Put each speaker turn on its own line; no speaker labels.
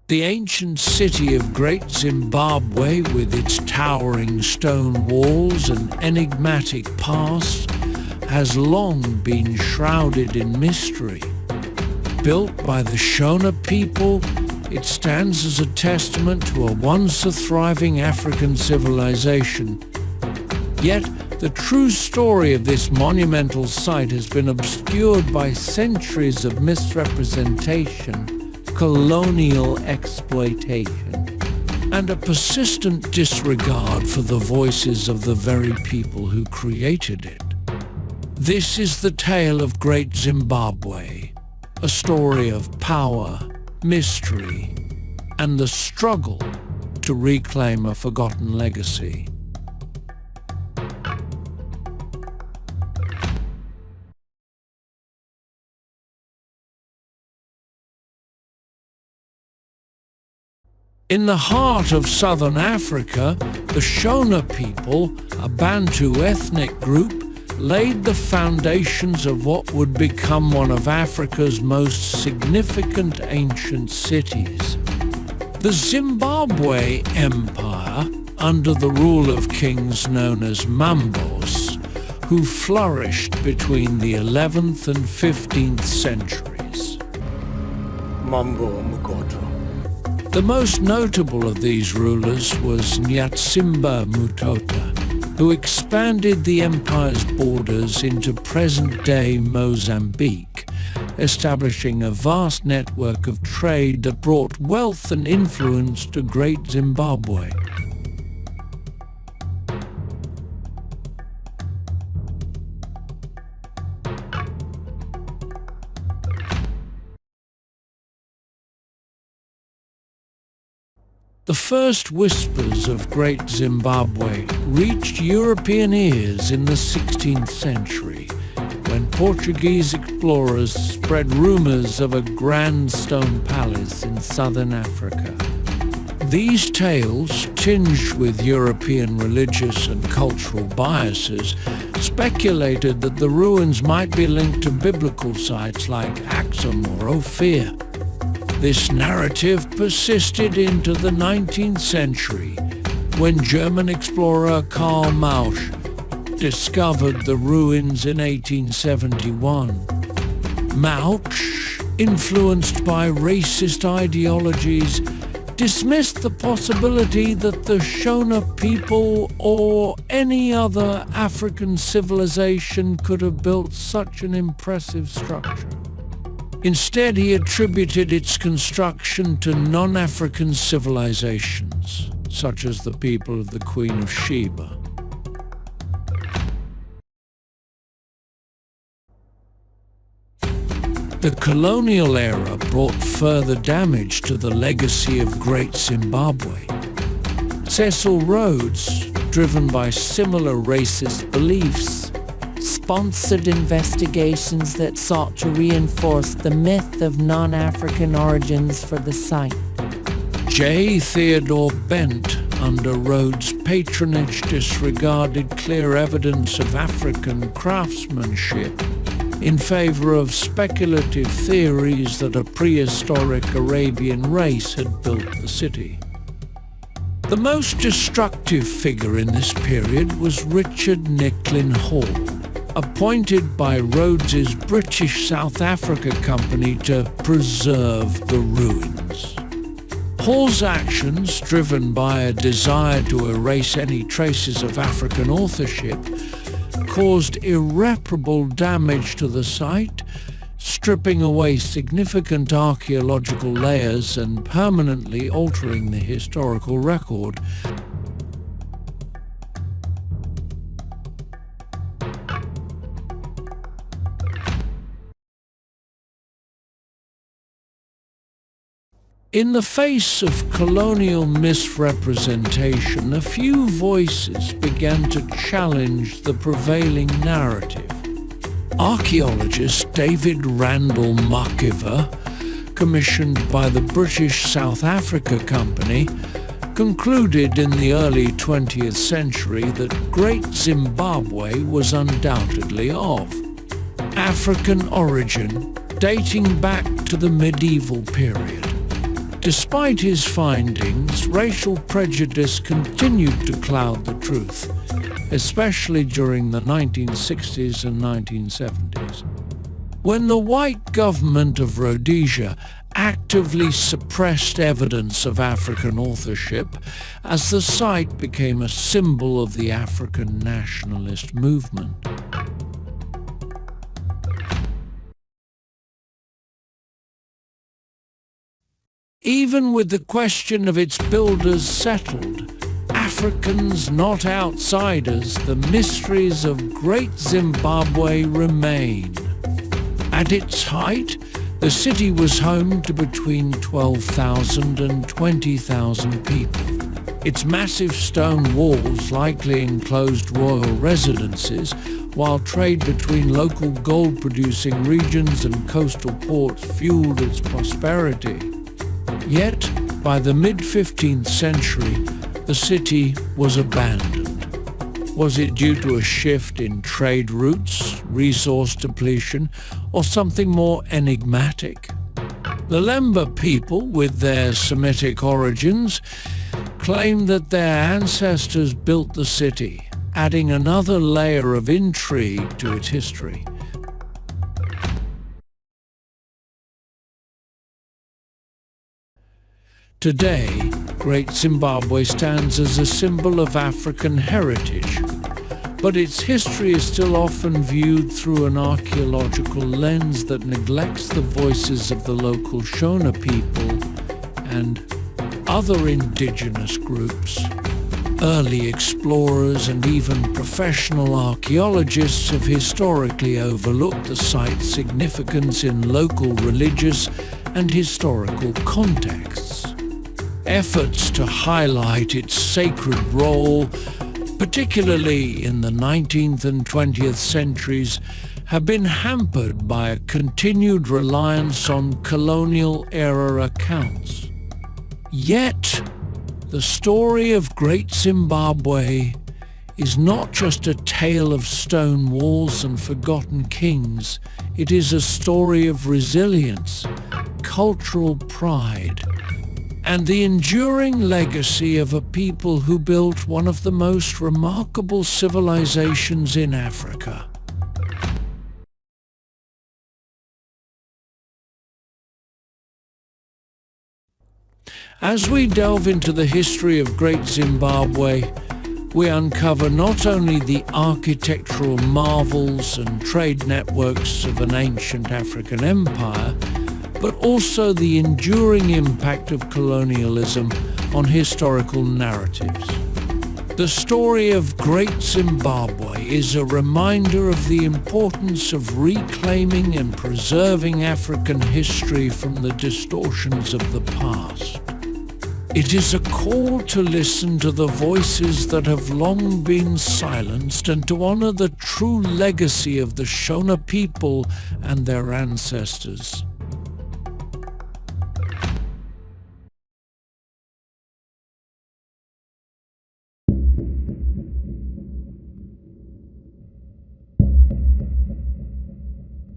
The ancient city of Great Zimbabwe, with its towering stone walls and enigmatic past, has long been shrouded in mystery. Built by the Shona people, it stands as a testament to a once thriving African civilization. Yet, the true story of this monumental site has been obscured by centuries of misrepresentation, colonial exploitation, and a persistent disregard for the voices of the very people who created it. This is the tale of Great Zimbabwe, a story of power, mystery, and the struggle to reclaim a forgotten legacy. In the heart of southern Africa, the Shona people, a Bantu ethnic group, laid the foundations of what would become one of Africa's most significant ancient cities. The Zimbabwe Empire, under the rule of kings known as Mambos, who flourished between the 11th and 15th centuries.
Mambo Mukoto.
The most notable of these rulers was Nyatsimba Mutota, who expanded the empire's borders into present-day Mozambique, establishing a vast network of trade that brought wealth and influence to Great Zimbabwe. The first whispers of Great Zimbabwe reached European ears in the 16th century, when Portuguese explorers spread rumors of a grand stone palace in southern Africa. These tales, tinged with European religious and cultural biases, speculated that the ruins might be linked to biblical sites like Axum or Ophir. This narrative persisted into the 19th century, when German explorer Karl Mausch discovered the ruins in 1871. Mausch, influenced by racist ideologies, dismissed the possibility that the Shona people or any other African civilization could have built such an impressive structure. Instead, he attributed its construction to non-African civilizations, such as the people of the Queen of Sheba. The colonial era brought further damage to the legacy of Great Zimbabwe. Cecil Rhodes, driven by similar racist beliefs, sponsored investigations that sought to reinforce the myth of non-African origins for the site. J. Theodore Bent, under Rhodes' patronage, disregarded clear evidence of African craftsmanship in favor of speculative theories that a prehistoric Arabian race had built the city. The most destructive figure in this period was Richard Nicklin Hall, appointed by Rhodes's British South Africa Company to preserve the ruins. Hall's actions, driven by a desire to erase any traces of African authorship, caused irreparable damage to the site, stripping away significant archaeological layers and permanently altering the historical record. In the face of colonial misrepresentation, a few voices began to challenge the prevailing narrative. Archaeologist David Randall Muckiver, commissioned by the British South Africa Company, concluded in the early 20th century that Great Zimbabwe was undoubtedly of African origin, dating back to the medieval period. Despite his findings, racial prejudice continued to cloud the truth, especially during the 1960s and 1970s. When the white government of Rhodesia actively suppressed evidence of African authorship, as the site became a symbol of the African nationalist movement. Even with the question of its builders settled, Africans, not outsiders, the mysteries of Great Zimbabwe remain. At its height, the city was home to between 12,000 and 20,000 people. Its massive stone walls likely enclosed royal residences, while trade between local gold-producing regions and coastal ports fueled its prosperity. Yet, by the mid-15th century, the city was abandoned. Was it due to a shift in trade routes, resource depletion, or something more enigmatic? The Lemba people, with their Semitic origins, claim that their ancestors built the city, adding another layer of intrigue to its history. Today, Great Zimbabwe stands as a symbol of African heritage, but its history is still often viewed through an archaeological lens that neglects the voices of the local Shona people and other indigenous groups. Early explorers and even professional archaeologists have historically overlooked the site's significance in local religious and historical contexts. Efforts to highlight its sacred role, particularly in the 19th and 20th centuries, have been hampered by a continued reliance on colonial-era accounts. Yet, the story of Great Zimbabwe is not just a tale of stone walls and forgotten kings. It is a story of resilience, cultural pride, and the enduring legacy of a people who built one of the most remarkable civilizations in Africa. As we delve into the history of Great Zimbabwe, we uncover not only the architectural marvels and trade networks of an ancient African empire, but also the enduring impact of colonialism on historical narratives. The story of Great Zimbabwe is a reminder of the importance of reclaiming and preserving African history from the distortions of the past. It is a call to listen to the voices that have long been silenced and to honor the true legacy of the Shona people and their ancestors.